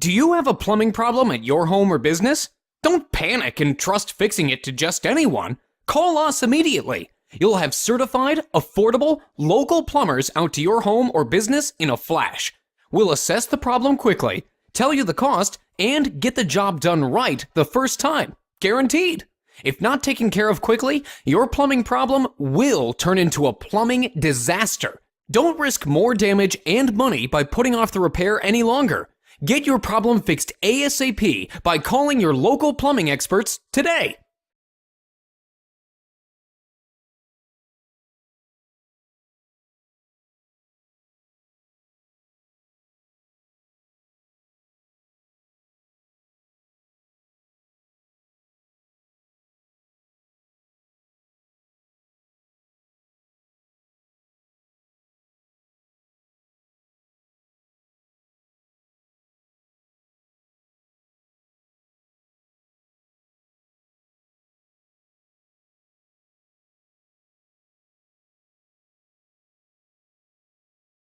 Do you have a plumbing problem at your home or business? Don't panic and trust fixing it to just anyone. Call us immediately. You'll have certified, affordable, local plumbers out to your home or business in a flash. We'll assess the problem quickly, tell you the cost, and get the job done right the first time. Guaranteed. If not taken care of quickly, your plumbing problem will turn into a plumbing disaster. Don't risk more damage and money by putting off the repair any longer. Get your problem fixed ASAP by calling your local plumbing experts today.